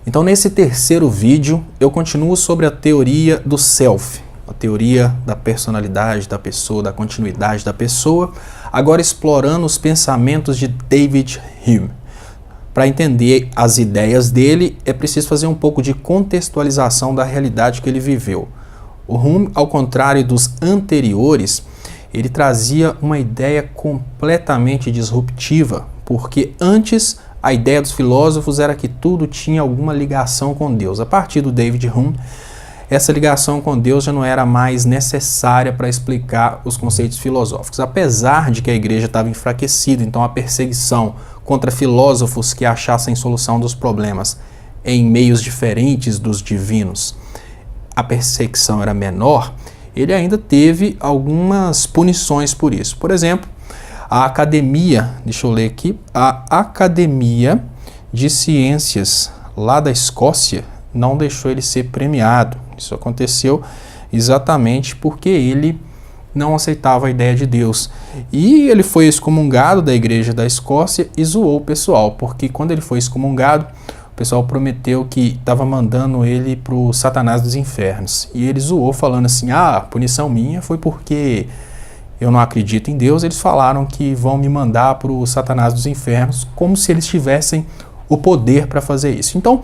Então, nesse terceiro vídeo, eu continuo sobre a teoria do self, a teoria da personalidade da pessoa, da continuidade da pessoa, agora explorando os pensamentos de David Hume. Para entender as ideias dele, é preciso fazer um pouco de contextualização da realidade que ele viveu. O Hume, ao contrário dos anteriores, ele trazia uma ideia completamente disruptiva, porque antes a ideia dos filósofos era que tudo tinha alguma ligação com Deus. A partir do David Hume, essa ligação com Deus já não era mais necessária para explicar os conceitos filosóficos. Apesar de que a igreja estava enfraquecida, então a perseguição contra filósofos que achassem solução dos problemas em meios diferentes dos divinos, a perseguição era menor, ele ainda teve algumas punições por isso. Por exemplo, a Academia, deixa eu ler aqui, a Academia de Ciências lá da Escócia não deixou ele ser premiado. Isso aconteceu exatamente porque ele não aceitava a ideia de Deus. E ele foi excomungado da igreja da Escócia e zoou o pessoal, porque quando ele foi excomungado, o pessoal prometeu que estava mandando ele para o Satanás dos infernos. E ele zoou falando assim, a punição minha foi porque eu não acredito em Deus, eles falaram que vão me mandar para o Satanás dos infernos, como se eles tivessem o poder para fazer isso. Então,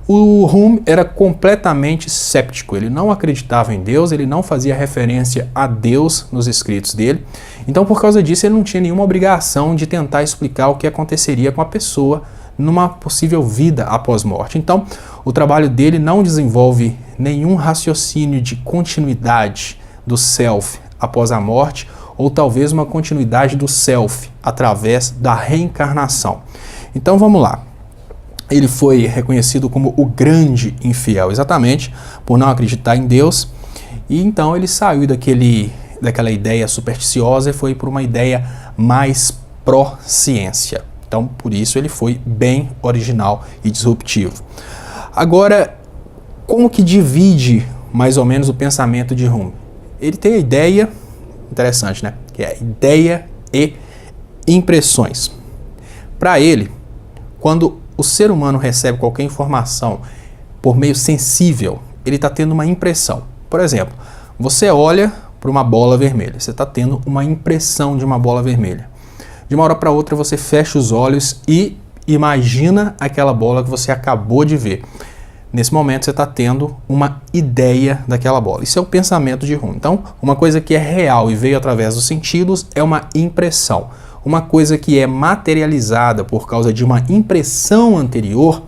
o Hume era completamente céptico, ele não acreditava em Deus, ele não fazia referência a Deus nos escritos dele. Então, por causa disso, ele não tinha nenhuma obrigação de tentar explicar o que aconteceria com a pessoa numa possível vida após morte. Então, o trabalho dele não desenvolve nenhum raciocínio de continuidade do self após a morte, ou talvez uma continuidade do self através da reencarnação. Então vamos lá. Ele foi reconhecido como o grande infiel, exatamente por não acreditar em Deus, e então ele saiu daquela ideia supersticiosa e foi por uma ideia mais pró-ciência. Então por isso ele foi bem original e disruptivo. Agora, como que divide mais ou menos o pensamento de Hume? Ele tem a ideia, interessante, né? Que é ideia e impressões. Para ele, quando o ser humano recebe qualquer informação por meio sensível, ele está tendo uma impressão. Por exemplo, você olha para uma bola vermelha, você está tendo uma impressão de uma bola vermelha. De uma hora para outra você fecha os olhos e imagina aquela bola que você acabou de ver. Nesse momento você está tendo uma ideia daquela bola. Isso é o pensamento de Hume. Então, uma coisa que é real e veio através dos sentidos é uma impressão. Uma coisa que é materializada por causa de uma impressão anterior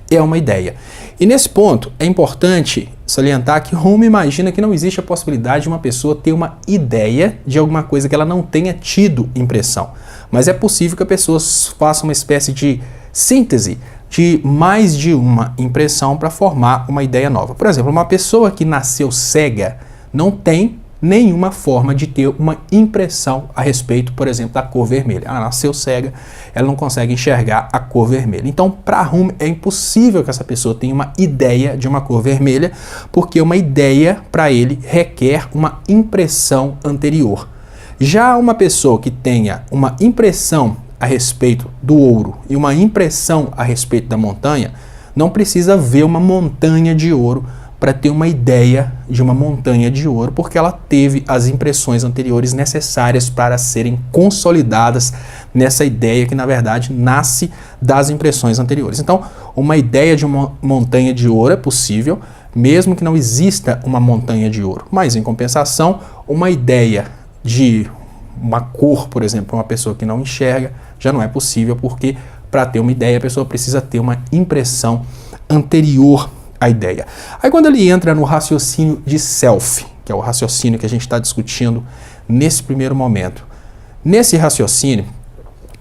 é uma ideia. E nesse ponto é importante salientar que Hume imagina que não existe a possibilidade de uma pessoa ter uma ideia de alguma coisa que ela não tenha tido impressão. Mas é possível que a pessoa faça uma espécie de síntese de mais de uma impressão para formar uma ideia nova. Por exemplo, uma pessoa que nasceu cega não tem nenhuma forma de ter uma impressão a respeito, por exemplo, da cor vermelha. Ela nasceu cega, ela não consegue enxergar a cor vermelha. Então, para Hume, é impossível que essa pessoa tenha uma ideia de uma cor vermelha, porque uma ideia, para ele, requer uma impressão anterior. Já uma pessoa que tenha uma impressão a respeito do ouro e uma impressão a respeito da montanha, não precisa ver uma montanha de ouro para ter uma ideia de uma montanha de ouro, porque ela teve as impressões anteriores necessárias para serem consolidadas nessa ideia que, na verdade, nasce das impressões anteriores. Então, uma ideia de uma montanha de ouro é possível, mesmo que não exista uma montanha de ouro. Mas, em compensação, uma ideia de uma cor, por exemplo, para uma pessoa que não enxerga, já não é possível, porque para ter uma ideia, a pessoa precisa ter uma impressão anterior à ideia. Aí quando ele entra no raciocínio de self, que é o raciocínio que a gente está discutindo nesse primeiro momento, nesse raciocínio,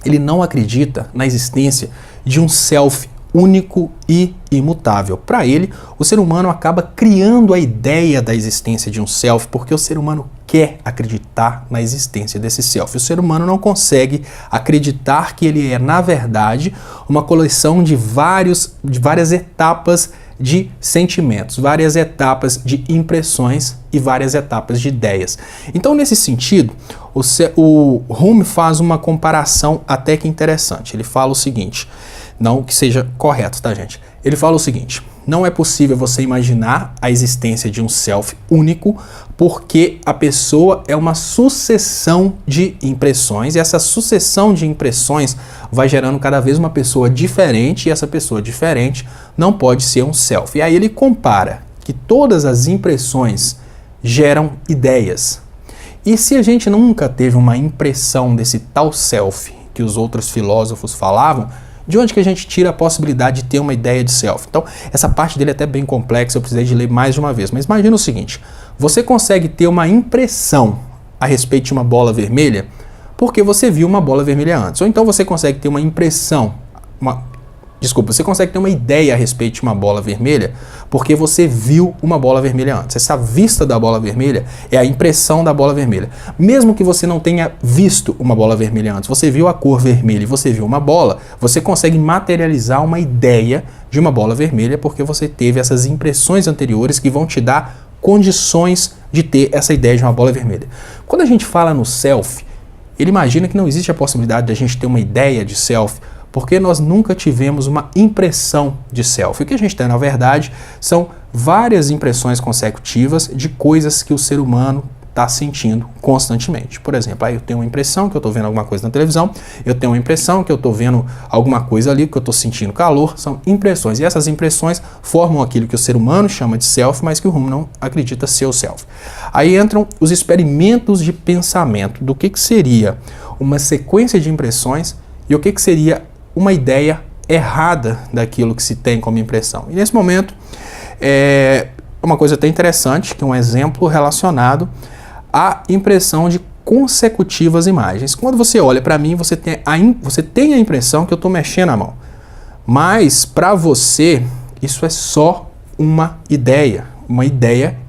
ele não acredita na existência de um self único e imutável. Para ele, o ser humano acaba criando a ideia da existência de um self, porque o ser humano quer acreditar na existência desse self. O ser humano não consegue acreditar que ele é, na verdade, uma coleção de várias etapas de sentimentos, várias etapas de impressões e várias etapas de ideias. Então, nesse sentido, o Hume faz uma comparação até que interessante. Ele fala o seguinte, não que seja correto, tá, gente? Ele fala o seguinte: não é possível você imaginar a existência de um self único, porque a pessoa é uma sucessão de impressões, e essa sucessão de impressões vai gerando cada vez uma pessoa diferente, e essa pessoa diferente não pode ser um self. E aí ele compara que todas as impressões geram ideias. E se a gente nunca teve uma impressão desse tal self que os outros filósofos falavam, de onde que a gente tira a possibilidade de ter uma ideia de self? Então, essa parte dele é até bem complexa, eu precisei de ler mais de uma vez. Mas imagina o seguinte: você consegue ter uma impressão a respeito de uma bola vermelha porque você viu uma bola vermelha antes. Ou então você consegue ter uma impressão, você consegue ter uma ideia a respeito de uma bola vermelha porque você viu uma bola vermelha antes. Essa vista da bola vermelha é a impressão da bola vermelha. Mesmo que você não tenha visto uma bola vermelha antes, você viu a cor vermelha e você viu uma bola, você consegue materializar uma ideia de uma bola vermelha porque você teve essas impressões anteriores que vão te dar condições de ter essa ideia de uma bola vermelha. Quando a gente fala no self, ele imagina que não existe a possibilidade de a gente ter uma ideia de self porque nós nunca tivemos uma impressão de self. O que a gente tem, na verdade, são várias impressões consecutivas de coisas que o ser humano está sentindo constantemente. Por exemplo, eu tenho uma impressão que eu estou vendo alguma coisa na televisão, eu tenho uma impressão que eu estou vendo alguma coisa ali, que eu estou sentindo calor, são impressões. E essas impressões formam aquilo que o ser humano chama de self, mas que o Hume não acredita ser o self. Aí entram os experimentos de pensamento do que seria uma sequência de impressões e o que seria uma ideia errada daquilo que se tem como impressão. E nesse momento, uma coisa até interessante, que é um exemplo relacionado à impressão de consecutivas imagens. Quando você olha para mim, você tem a impressão que eu estou mexendo a mão. Mas, para você, isso é só uma ideia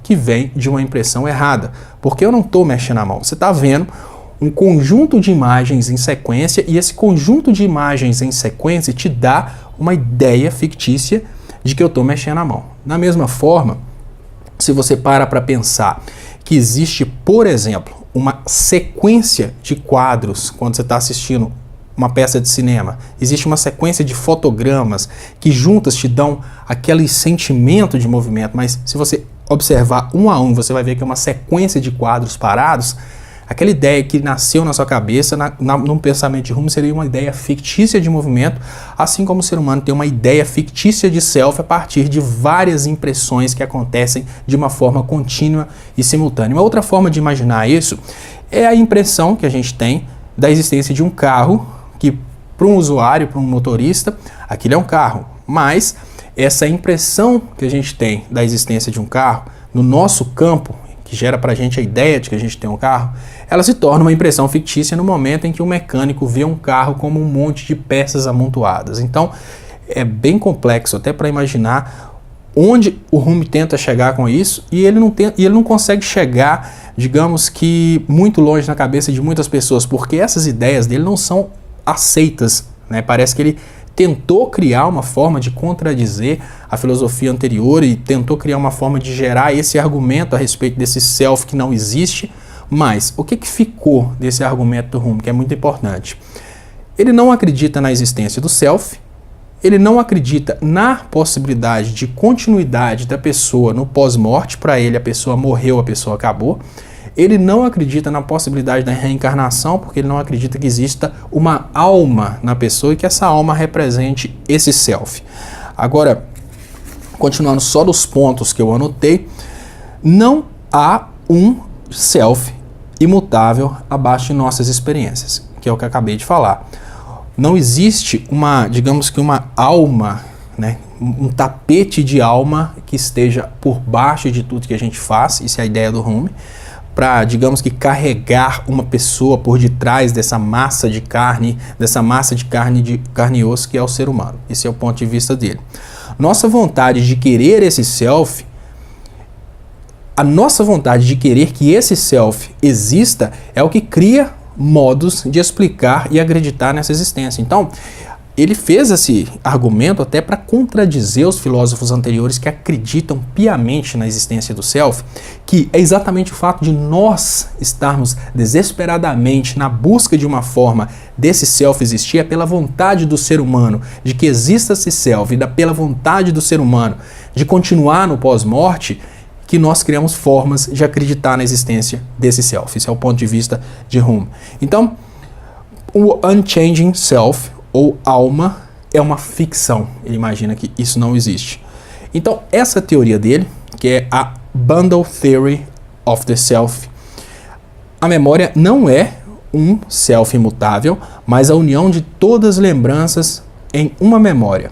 que vem de uma impressão errada. Porque eu não estou mexendo a mão. Você está vendo um conjunto de imagens em sequência, e esse conjunto de imagens em sequência te dá uma ideia fictícia de que eu estou mexendo a mão. Da mesma forma, se você para pensar que existe, por exemplo, uma sequência de quadros quando você está assistindo uma peça de cinema, existe uma sequência de fotogramas que juntas te dão aquele sentimento de movimento, mas se você observar um a um, você vai ver que é uma sequência de quadros parados. Aquela ideia que nasceu na sua cabeça, num pensamento de Hume, seria uma ideia fictícia de movimento, assim como o ser humano tem uma ideia fictícia de self a partir de várias impressões que acontecem de uma forma contínua e simultânea. Uma outra forma de imaginar isso é a impressão que a gente tem da existência de um carro, que para um usuário, para um motorista, aquilo é um carro. Mas essa impressão que a gente tem da existência de um carro, no nosso campo, que gera para a gente a ideia de que a gente tem um carro, ela se torna uma impressão fictícia no momento em que o mecânico vê um carro como um monte de peças amontoadas. Então, é bem complexo até para imaginar onde o Hume tenta chegar com isso, e ele não consegue chegar, digamos que, muito longe na cabeça de muitas pessoas, porque essas ideias dele não são aceitas, né? Parece que ele tentou criar uma forma de contradizer a filosofia anterior e tentou criar uma forma de gerar esse argumento a respeito desse self que não existe. Mas o que ficou desse argumento do Hume, que é muito importante? Ele não acredita na existência do self, ele não acredita na possibilidade de continuidade da pessoa no pós-morte. Para ele, a pessoa morreu, a pessoa acabou. Ele não acredita na possibilidade da reencarnação, porque ele não acredita que exista uma alma na pessoa e que essa alma represente esse self. Agora, continuando só dos pontos que eu anotei, não há um self imutável abaixo de nossas experiências, que é o que eu acabei de falar. Não existe digamos que uma alma, né, um tapete de alma que esteja por baixo de tudo que a gente faz. Isso é a ideia do Hume, para, digamos que, carregar uma pessoa por detrás dessa massa de carne de carne e osso que é o ser humano. Esse é o ponto de vista dele. Nossa vontade de querer esse self, a nossa vontade de querer que esse self exista é o que cria modos de explicar e acreditar nessa existência. Então, ele fez esse argumento até para contradizer os filósofos anteriores que acreditam piamente na existência do self, que é exatamente o fato de nós estarmos desesperadamente na busca de uma forma desse self existir, é pela vontade do ser humano de que exista esse self, e pela vontade do ser humano de continuar no pós-morte, que nós criamos formas de acreditar na existência desse self. Esse é o ponto de vista de Hume. Então, o Unchanging Self, ou alma, é uma ficção. Ele imagina que isso não existe. Então, essa teoria dele, que é a Bundle Theory of the Self, a memória não é um self imutável, mas a união de todas as lembranças em uma memória.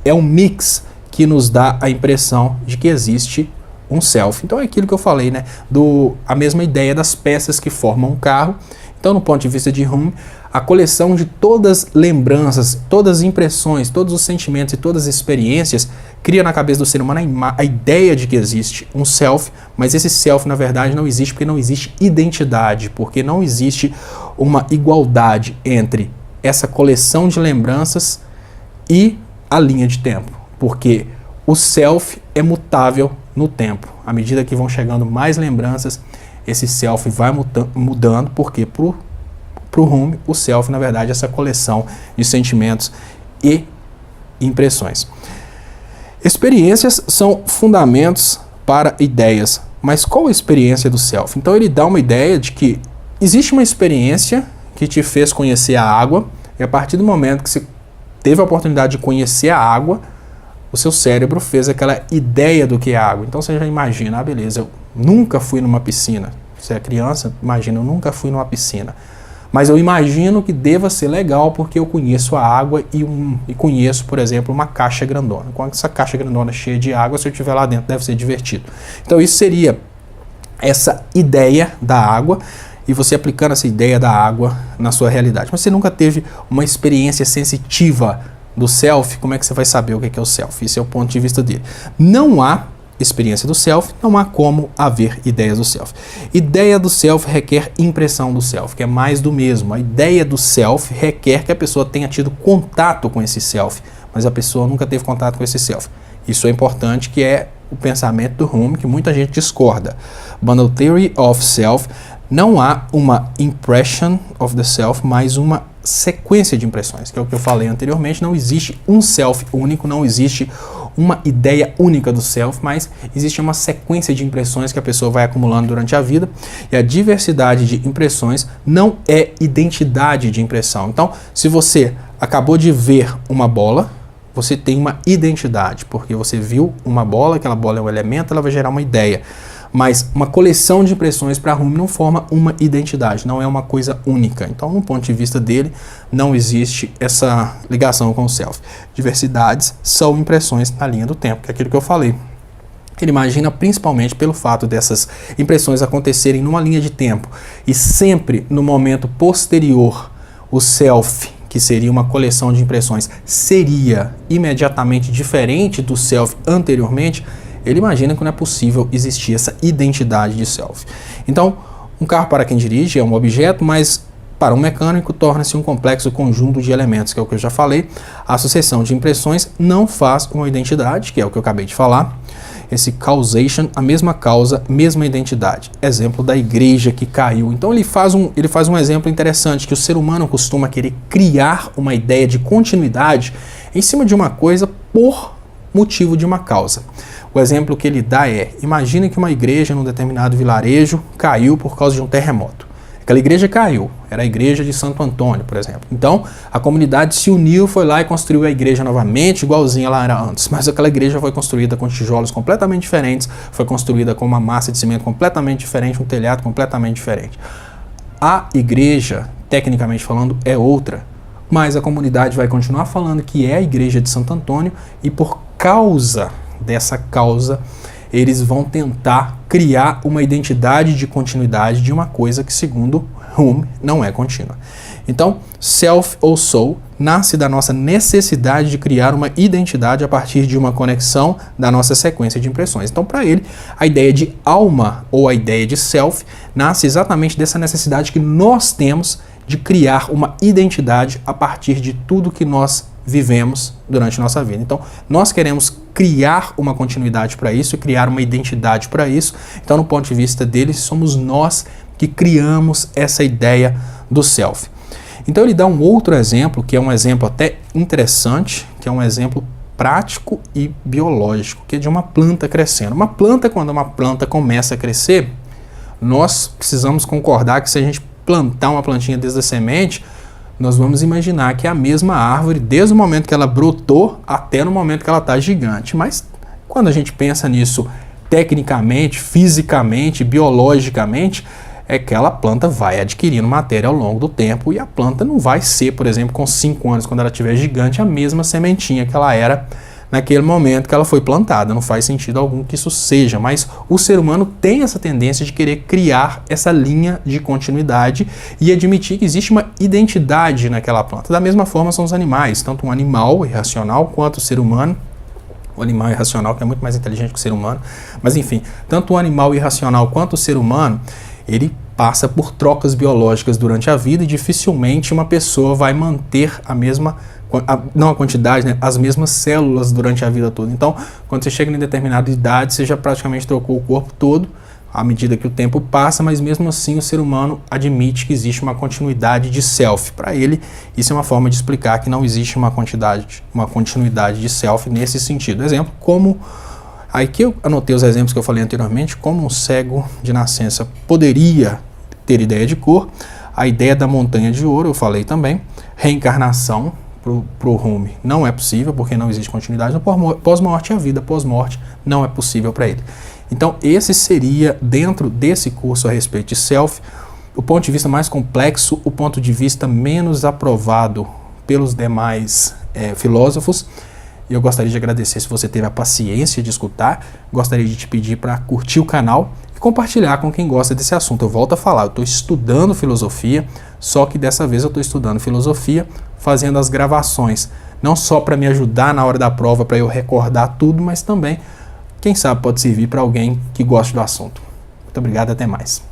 É um mix que nos dá a impressão de que existe um self. Então é aquilo que eu falei, né? A mesma ideia das peças que formam um carro. Então, no ponto de vista de Hume, a coleção de todas as lembranças, todas as impressões, todos os sentimentos e todas as experiências cria na cabeça do ser humano a ideia de que existe um self, mas esse self, na verdade, não existe porque não existe identidade, porque não existe uma igualdade entre essa coleção de lembranças e a linha de tempo, porque o self é mutável no tempo. À medida que vão chegando mais lembranças, esse self vai mudando, porque pro Hume, o self, na verdade, é essa coleção de sentimentos e impressões. Experiências são fundamentos para ideias, mas qual a experiência do self? Então ele dá uma ideia de que existe uma experiência que te fez conhecer a água, e a partir do momento que você teve a oportunidade de conhecer a água, o seu cérebro fez aquela ideia do que é água. Então você já imagina, beleza, eu nunca fui numa piscina. Você é criança, imagina, eu nunca fui numa piscina. Mas eu imagino que deva ser legal porque eu conheço a água e conheço, por exemplo, uma caixa grandona. Com essa caixa grandona cheia de água, se eu estiver lá dentro, deve ser divertido. Então isso seria essa ideia da água e você aplicando essa ideia da água na sua realidade. Mas você nunca teve uma experiência sensitiva do self, como é que você vai saber o que é o self? Esse é o ponto de vista dele. Não há experiência do self, não há como haver ideias do self. Ideia do self requer impressão do self, que é mais do mesmo. A ideia do self requer que a pessoa tenha tido contato com esse self, mas a pessoa nunca teve contato com esse self. Isso é importante, que é o pensamento do Hume, que muita gente discorda. Bundle Theory of Self, não há uma impression of the self, mas uma sequência de impressões, que é o que eu falei anteriormente. Não existe um self único, não existe uma ideia única do self, mas existe uma sequência de impressões que a pessoa vai acumulando durante a vida, e a diversidade de impressões não é identidade de impressão. Então, se você acabou de ver uma bola, você tem uma identidade, porque você viu uma bola, aquela bola é um elemento, ela vai gerar uma ideia. Mas uma coleção de impressões para Hume não forma uma identidade, não é uma coisa única. Então, no ponto de vista dele, não existe essa ligação com o self. Diversidades são impressões na linha do tempo, que é aquilo que eu falei. Ele imagina principalmente pelo fato dessas impressões acontecerem numa linha de tempo e sempre no momento posterior, o self, que seria uma coleção de impressões, seria imediatamente diferente do self anteriormente. Ele imagina que não é possível existir essa identidade de self. Então, um carro para quem dirige é um objeto, mas para um mecânico torna-se um complexo conjunto de elementos, que é o que eu já falei. A sucessão de impressões não faz uma identidade, que é o que eu acabei de falar. Esse causation, a mesma causa, mesma identidade. Exemplo da igreja que caiu. Então ele faz um exemplo interessante, que o ser humano costuma querer criar uma ideia de continuidade em cima de uma coisa por motivo de uma causa. O exemplo que ele dá é, imagine que uma igreja num determinado vilarejo caiu por causa de um terremoto. Aquela igreja caiu, era a igreja de Santo Antônio, por exemplo. Então, a comunidade se uniu, foi lá e construiu a igreja novamente, igualzinha ela era antes. Mas aquela igreja foi construída com tijolos completamente diferentes, foi construída com uma massa de cimento completamente diferente, um telhado completamente diferente. A igreja, tecnicamente falando, é outra, mas a comunidade vai continuar falando que é a igreja de Santo Antônio, e por causa dessa causa, eles vão tentar criar uma identidade de continuidade de uma coisa que, segundo Hume, não é contínua. Então, self ou soul nasce da nossa necessidade de criar uma identidade a partir de uma conexão da nossa sequência de impressões. Então, para ele, a ideia de alma ou a ideia de self nasce exatamente dessa necessidade que nós temos de criar uma identidade a partir de tudo que nós vivemos durante nossa vida. Então, nós queremos criar uma continuidade para isso, criar uma identidade para isso. Então, no ponto de vista dele, somos nós que criamos essa ideia do self. Então, ele dá um outro exemplo, que é um exemplo até interessante, que é um exemplo prático e biológico, que é de uma planta crescendo. Uma planta, quando uma planta começa a crescer, nós precisamos concordar que se a gente plantar uma plantinha desde a semente, nós vamos imaginar que é a mesma árvore desde o momento que ela brotou até no momento que ela está gigante. Mas quando a gente pensa nisso tecnicamente, fisicamente, biologicamente, é que aquela planta vai adquirindo matéria ao longo do tempo e a planta não vai ser, por exemplo, com 5 anos, quando ela estiver gigante, a mesma sementinha que ela era naquele momento que ela foi plantada. Não faz sentido algum que isso seja, mas o ser humano tem essa tendência de querer criar essa linha de continuidade e admitir que existe uma identidade naquela planta. Da mesma forma são os animais, tanto um animal irracional quanto o ser humano. O animal irracional, que é muito mais inteligente que o ser humano, mas enfim, tanto o animal irracional quanto o ser humano, ele passa por trocas biológicas durante a vida e dificilmente uma pessoa vai manter a mesma, não a quantidade, né, as mesmas células durante a vida toda. Então, quando você chega em determinada idade, você já praticamente trocou o corpo todo, à medida que o tempo passa, mas mesmo assim o ser humano admite que existe uma continuidade de self. Para ele, isso é uma forma de explicar que não existe uma continuidade de self nesse sentido. Exemplo, como aqui eu anotei os exemplos que eu falei anteriormente, como um cego de nascença poderia ter ideia de cor, a ideia da montanha de ouro, eu falei também, reencarnação para o Rumi não é possível, porque não existe continuidade no pós-morte, a vida pós-morte não é possível para ele. Então esse seria, dentro desse curso a respeito de self, o ponto de vista mais complexo, o ponto de vista menos aprovado pelos demais filósofos. E eu gostaria de agradecer se você teve a paciência de escutar, gostaria de te pedir para curtir o canal e compartilhar com quem gosta desse assunto. Eu volto a falar, eu estou estudando filosofia, só que dessa vez eu estou estudando filosofia, fazendo as gravações, não só para me ajudar na hora da prova, para eu recordar tudo, mas também, quem sabe, pode servir para alguém que goste do assunto. Muito obrigado, até mais.